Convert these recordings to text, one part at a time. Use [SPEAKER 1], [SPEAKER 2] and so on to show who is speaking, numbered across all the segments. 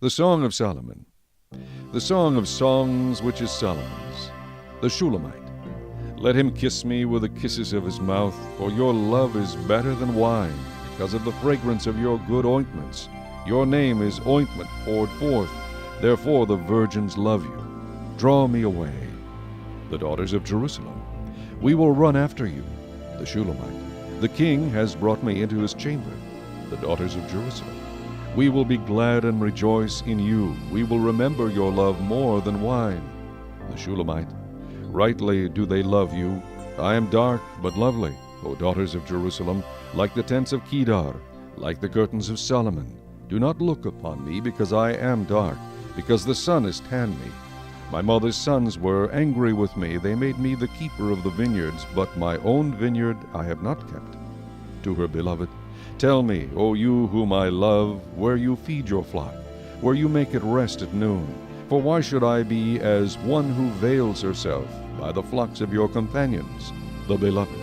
[SPEAKER 1] The Song of Solomon. The Song of Songs which is Solomon's. The Shulamite. Let him kiss me with the kisses of his mouth, for your love is better than wine, because of the fragrance of your good ointments. Your name is ointment poured forth, therefore the virgins love you. Draw me away. The daughters of Jerusalem. We will run after you. The Shulamite. The king has brought me into his chamber. The daughters of Jerusalem. We will be glad and rejoice in you. We will remember your love more than wine. The Shulamite. Rightly do they love you. I am dark but lovely, O daughters of Jerusalem, like the tents of Kedar, like the curtains of Solomon. Do not look upon me, because I am dark, because the sun has tanned me. My mother's sons were angry with me. They made me the keeper of the vineyards, but my own vineyard I have not kept. To her beloved, tell me, O you whom I love, where you feed your flock, where you make it rest at noon. For why should I be as one who veils herself by the flocks of your companions? The beloved.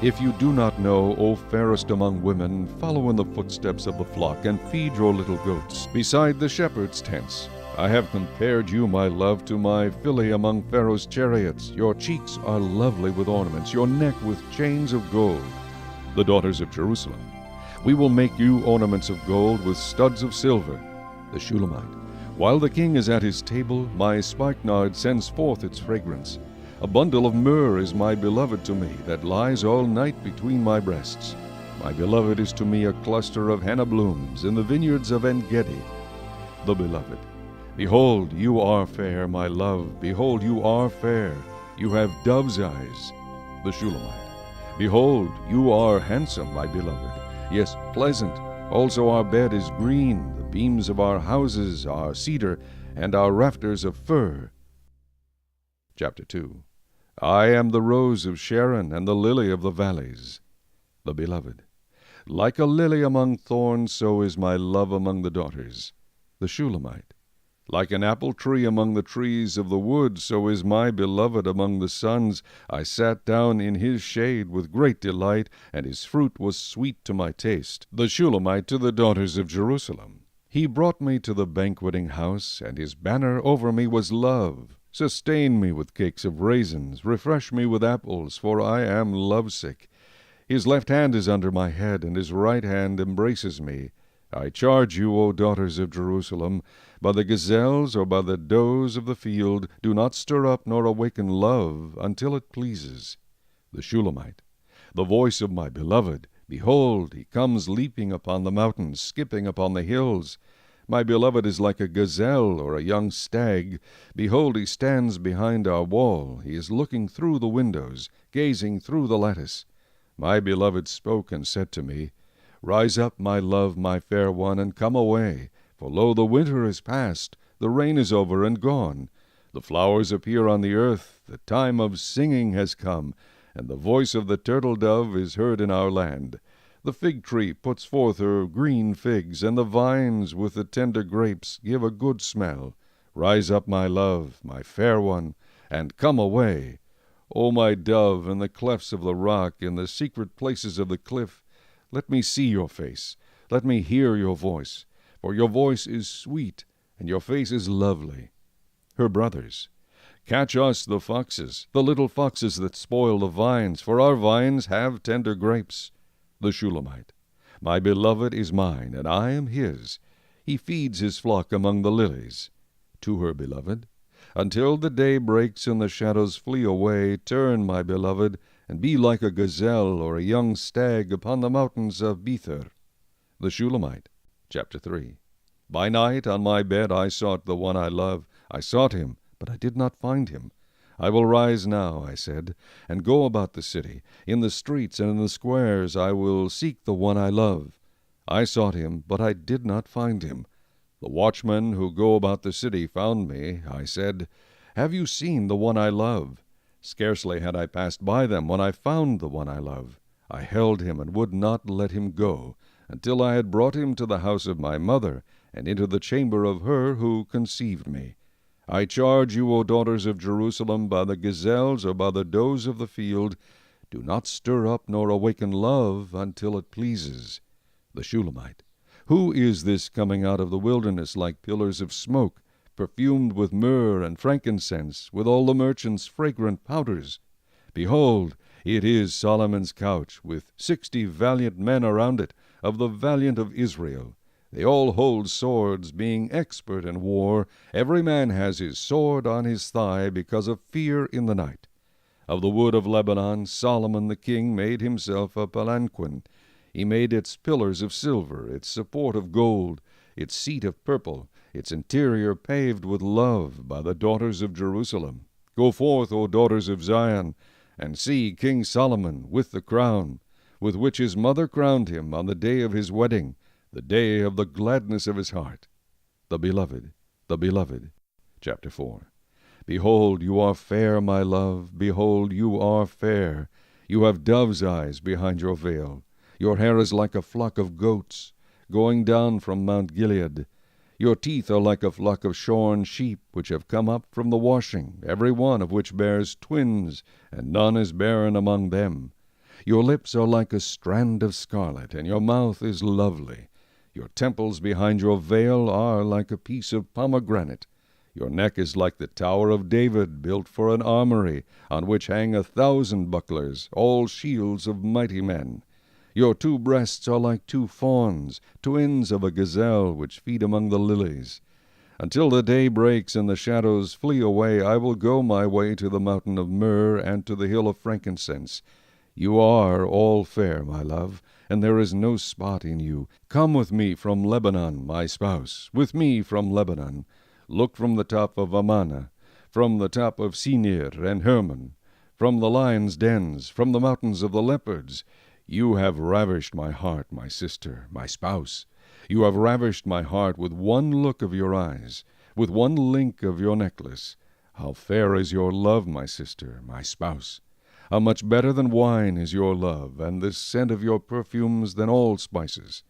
[SPEAKER 1] If you do not know, O fairest among women, follow in the footsteps of the flock, and feed your little goats beside the shepherds' tents. I have compared you, my love, to my filly among Pharaoh's chariots. Your cheeks are lovely with ornaments, your neck with chains of gold. The daughters of Jerusalem. We will make you ornaments of gold with studs of silver. The Shulamite. While the king is at his table, my spikenard sends forth its fragrance. A bundle of myrrh is my beloved to me, that lies all night between my breasts. My beloved is to me a cluster of henna blooms in the vineyards of En-gedi. The beloved. Behold, you are fair, my love. Behold, you are fair. You have dove's eyes. The Shulamite. Behold, you are handsome, my beloved. Yes, pleasant. Also our bed is green. The beams of our houses are cedar, and our rafters of fir. Chapter 2. I am the rose of Sharon, and the lily of the valleys. The beloved. Like a lily among thorns, so is my love among the daughters. The Shulamite. Like an apple tree among the trees of the wood, so is my beloved among the sons. I sat down in his shade with great delight, and his fruit was sweet to my taste. The Shulamite to the daughters of Jerusalem. He brought me to the banqueting house, and his banner over me was love. Sustain me with cakes of raisins, refresh me with apples, for I am lovesick. His left hand is under my head, and his right hand embraces me. I charge you, O daughters of Jerusalem, by the gazelles or by the does of the field, do not stir up nor awaken love until it pleases. The Shulamite. The voice of my beloved. Behold, he comes leaping upon the mountains, skipping upon the hills. My beloved is like a gazelle or a young stag. Behold, he stands behind our wall. He is looking through the windows, gazing through the lattice. My beloved spoke and said to me, Rise up, my love, my fair one, and come away. For lo, the winter is past, the rain is over and gone. The flowers appear on the earth, the time of singing has come, and the voice of the turtle-dove is heard in our land. The fig tree puts forth her green figs, and the vines with the tender grapes give a good smell. Rise up, my love, my fair one, and come away. O my dove, in the clefts of the rock, in the secret places of the cliff, let me see your face, let me hear your voice, for your voice is sweet, and your face is lovely. Her brothers. Catch us the foxes, the little foxes that spoil the vines, for our vines have tender grapes. The Shulamite. My beloved is mine, and I am his. He feeds his flock among the lilies. To her beloved. Until the day breaks and the shadows flee away, turn, my beloved, and be like a gazelle or a young stag upon the mountains of Bether. The Shulamite. Chapter 3. By night on my bed I sought the one I love. I sought him, but I did not find him. I will rise now, I said, and go about the city. In the streets and in the squares I will seek the one I love. I sought him, but I did not find him. The watchmen who go about the city found me. I said, Have you seen the one I love? Scarcely had I passed by them when I found the one I love. I held him and would not let him go, until I had brought him to the house of my mother, and into the chamber of her who conceived me. I charge you, O daughters of Jerusalem, by the gazelles or by the does of the field, do not stir up nor awaken love until it pleases. The Shulamite. Who is this coming out of the wilderness like pillars of smoke, perfumed with myrrh and frankincense, with all the merchants' fragrant powders? Behold, it is Solomon's couch, with 60 valiant men around it, of the valiant of Israel. They all hold swords, being expert in war. Every man has his sword on his thigh because of fear in the night. Of the wood of Lebanon, Solomon the king made himself a palanquin. He made its pillars of silver, its support of gold, its seat of purple, its interior paved with love by the daughters of Jerusalem. Go forth, O daughters of Zion, and see King Solomon with the crown, with which his mother crowned him on the day of his wedding, the day of the gladness of his heart. The beloved, the beloved. Chapter 4. Behold, you are fair, my love, behold, you are fair. You have dove's eyes behind your veil. Your hair is like a flock of goats, going down from Mount Gilead. Your teeth are like a flock of shorn sheep, which have come up from the washing, every one of which bears twins, and none is barren among them. Your lips are like a strand of scarlet, and your mouth is lovely. Your temples behind your veil are like a piece of pomegranate. Your neck is like the Tower of David, built for an armory, on which hang 1,000 bucklers, all shields of mighty men. Your 2 breasts are like 2 fawns, twins of a gazelle, which feed among the lilies. Until the day breaks and the shadows flee away, I will go my way to the mountain of myrrh and to the hill of frankincense. You are all fair, my love, and there is no spot in you. Come with me from Lebanon, my spouse, with me from Lebanon. Look from the top of Amana, from the top of Senir and Hermon, from the lions' dens, from the mountains of the leopards. You have ravished my heart, my sister, my spouse. You have ravished my heart with one look of your eyes, with one link of your necklace. How fair is your love, my sister, my spouse! How much better than wine is your love, and the scent of your perfumes than all spices.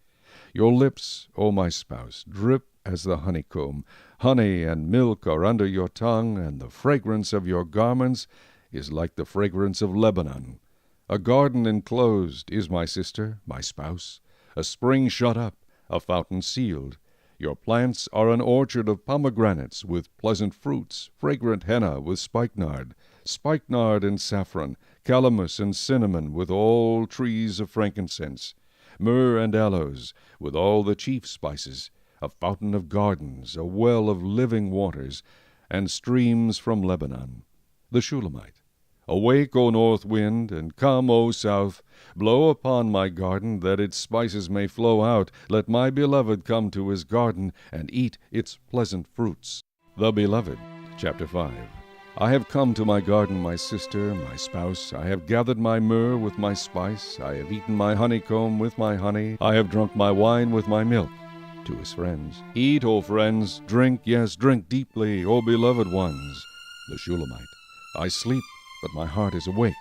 [SPEAKER 1] Your lips, O my spouse, drip as the honeycomb. Honey and milk are under your tongue, and the fragrance of your garments is like the fragrance of Lebanon. A garden enclosed is my sister, my spouse, a spring shut up, a fountain sealed. Your plants are an orchard of pomegranates with pleasant fruits, fragrant henna with spikenard and saffron, calamus and cinnamon with all trees of frankincense, myrrh and aloes with all the chief spices, a fountain of gardens, a well of living waters, and streams from Lebanon. The Shulamite. Awake, O north wind, and come, O south. Blow upon my garden, that its spices may flow out. Let my beloved come to his garden, and eat its pleasant fruits. The beloved. Chapter 5. I have come to my garden, my sister, my spouse. I have gathered my myrrh with my spice. I have eaten my honeycomb with my honey. I have drunk my wine with my milk. To his friends. Eat, O friends, drink, yes, drink deeply, O beloved ones. The Shulamite. I sleep, but my heart is awake.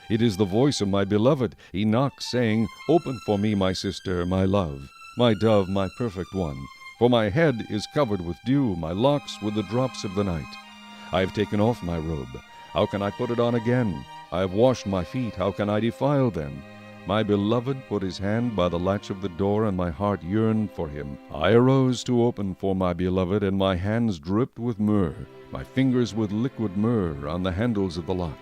[SPEAKER 1] It is the voice of my beloved. He knocks, saying, Open for me, my sister, my love, my dove, my perfect one. For my head is covered with dew, my locks with the drops of the night. I have taken off my robe. How can I put it on again? I have washed my feet. How can I defile them? My beloved put his hand by the latch of the door, and my heart yearned for him. I arose to open for my beloved, and my hands dripped with myrrh, my fingers with liquid myrrh on the handles of the lock.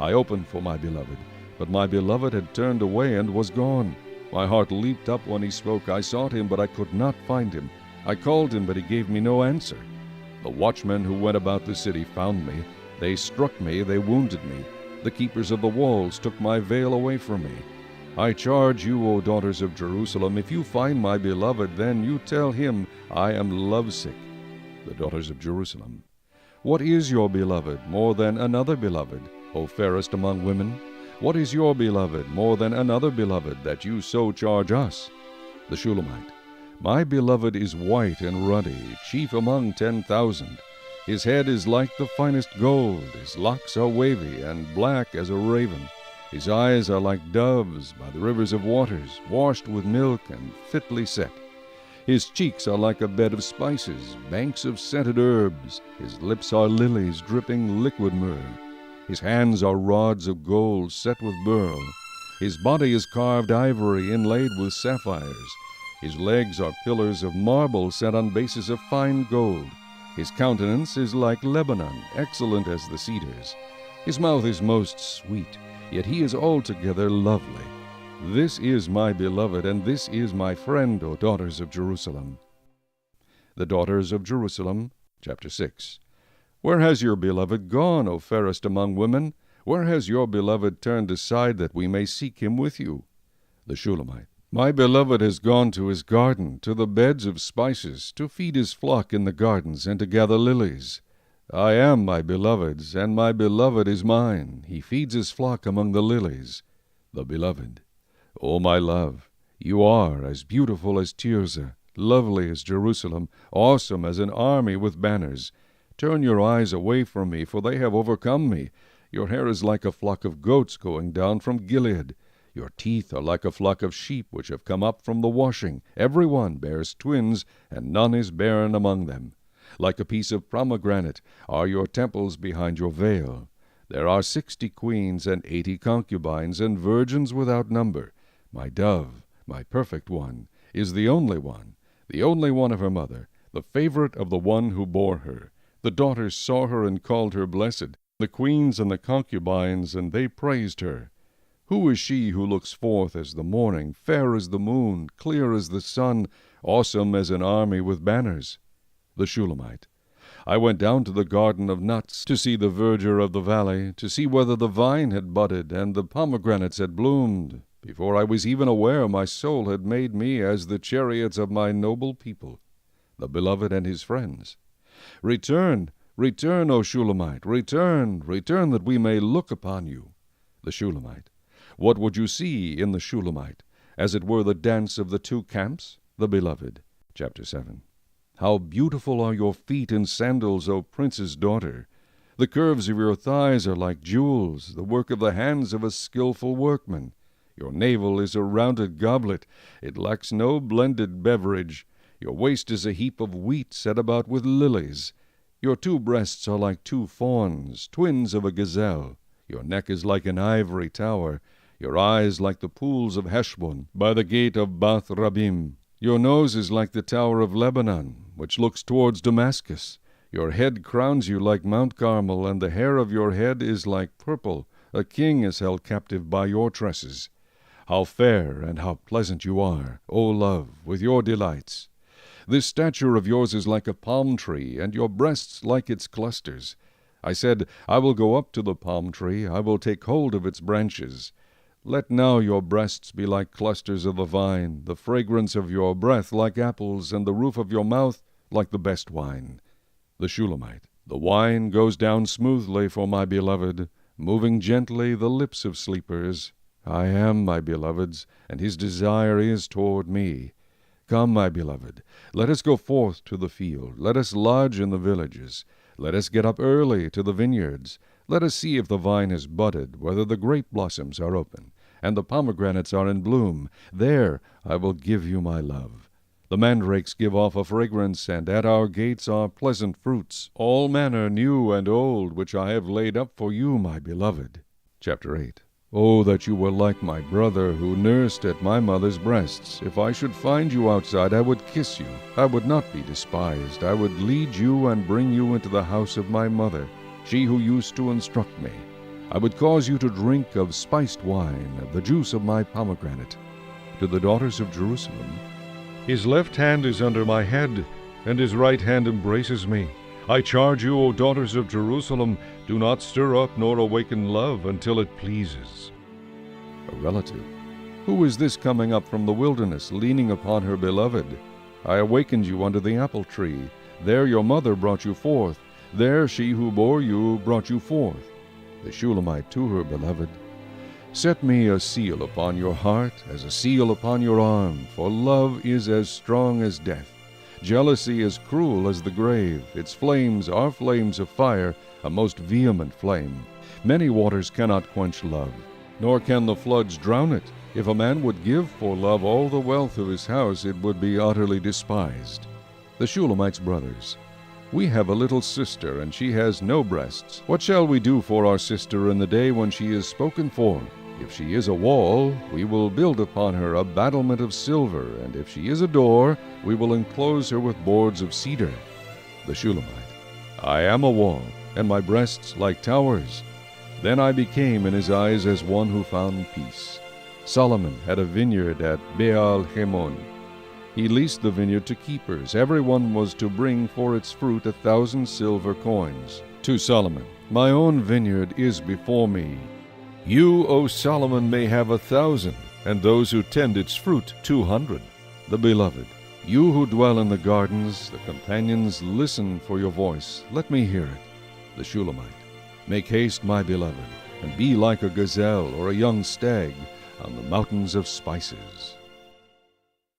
[SPEAKER 1] I opened for my beloved, but my beloved had turned away and was gone. My heart leaped up when he spoke. I sought him, but I could not find him. I called him, but he gave me no answer. The watchmen who went about the city found me. They struck me, they wounded me. The keepers of the walls took my veil away from me. I charge you, O daughters of Jerusalem, if you find my beloved, then you tell him, I am lovesick. The daughters of Jerusalem. What is your beloved more than another beloved, O fairest among women? What is your beloved more than another beloved, that you so charge us? The Shulamite. My beloved is white and ruddy, chief among 10,000. His head is like the finest gold, his locks are wavy and black as a raven. His eyes are like doves by the rivers of waters, washed with milk and fitly set. His cheeks are like a bed of spices, banks of scented herbs. His lips are lilies dripping liquid myrrh. His hands are rods of gold set with beryl. His body is carved ivory inlaid with sapphires. His legs are pillars of marble set on bases of fine gold. His countenance is like Lebanon, excellent as the cedars. His mouth is most sweet, yet he is altogether lovely. This is my beloved, and this is my friend, O daughters of Jerusalem. The daughters of Jerusalem, chapter 6. Where has your beloved gone, O fairest among women? Where has your beloved turned aside that we may seek him with you? The Shulamite. My beloved has gone to his garden, to the beds of spices, to feed his flock in the gardens, and to gather lilies. I am my beloved's, and my beloved is mine. He feeds his flock among the lilies. The beloved. O my love, you are as beautiful as Tirzah, lovely as Jerusalem, awesome as an army with banners. Turn your eyes away from me, for they have overcome me. Your hair is like a flock of goats going down from Gilead. Your teeth are like a flock of sheep which have come up from the washing. Every one bears twins, and none is barren among them. Like a piece of pomegranate are your temples behind your veil. There are 60 queens and 80 concubines, and virgins without number. My dove, my perfect one, is the only one of her mother, the favorite of the one who bore her. The daughters saw her and called her blessed, the queens and the concubines, and they praised her. Who is she who looks forth as the morning, fair as the moon, clear as the sun, awesome as an army with banners? The Shulamite. I went down to the garden of nuts, to see the verdure of the valley, to see whether the vine had budded and the pomegranates had bloomed. Before I was even aware, my soul had made me as the chariots of my noble people. The beloved and his friends. Return, return, O Shulamite, return, return, that we may look upon you. The Shulamite. What would you see in the Shulamite? As it were the dance of the two camps? The beloved. Chapter 7. How beautiful are your feet in sandals, O prince's daughter! The curves of your thighs are like jewels, the work of the hands of a skillful workman. Your navel is a rounded goblet. It lacks no blended beverage. Your waist is a heap of wheat set about with lilies. Your 2 breasts are like 2 fawns, twins of a gazelle. Your neck is like an ivory tower. Your eyes like the pools of Heshbon, by the gate of Bath Rabbim. Your nose is like the tower of Lebanon, which looks towards Damascus. Your head crowns you like Mount Carmel, and the hair of your head is like purple. A king is held captive by your tresses. How fair and how pleasant you are, O love, with your delights! This stature of yours is like a palm tree, and your breasts like its clusters. I said, I will go up to the palm tree, I will take hold of its branches. Let now your breasts be like clusters of the vine, the fragrance of your breath like apples, and the roof of your mouth like the best wine. The Shulamite. The wine goes down smoothly for my beloved, moving gently the lips of sleepers. I am my beloved's, and his desire is toward me. Come, my beloved, let us go forth to the field. Let us lodge in the villages. Let us get up early to the vineyards. Let us see if the vine has budded, whether the grape blossoms are open, and the pomegranates are in bloom. There I will give you my love. The mandrakes give off a fragrance, and at our gates are pleasant fruits, all manner new and old, which I have laid up for you, my beloved. Chapter 8. Oh, that you were like my brother, who nursed at my mother's breasts. If I should find you outside, I would kiss you. I would not be despised. I would lead you and bring you into the house of my mother, she who used to instruct me. I would cause you to drink of spiced wine, of the juice of my pomegranate. To the daughters of Jerusalem. His left hand is under my head, and his right hand embraces me. I charge you, O daughters of Jerusalem, do not stir up nor awaken love until it pleases. A relative. Who is this coming up from the wilderness, leaning upon her beloved? I awakened you under the apple tree. There your mother brought you forth. There she who bore you brought you forth. The Shulamite to her beloved. Set me a seal upon your heart, as a seal upon your arm, for love is as strong as death. Jealousy is cruel as the grave. Its flames are flames of fire, a most vehement flame. Many waters cannot quench love, nor can the floods drown it. If a man would give for love all the wealth of his house, it would be utterly despised. The Shulamite's brothers. We have a little sister, and she has no breasts. What shall we do for our sister in the day when she is spoken for? If she is a wall, we will build upon her a battlement of silver, and if she is a door, we will enclose her with boards of cedar. The Shulamite. I am a wall, and my breasts like towers. Then I became in his eyes as one who found peace. Solomon had a vineyard at Baal-Hamon. He leased the vineyard to keepers. Everyone was to bring for its fruit 1,000 silver coins. To Solomon, my own vineyard is before me. You, O Solomon, may have 1,000, and those who tend its fruit 200. The beloved, you who dwell in the gardens, the companions, listen for your voice. Let me hear it. The Shulamite, make haste, my beloved, and be like a gazelle or a young stag on the mountains of spices.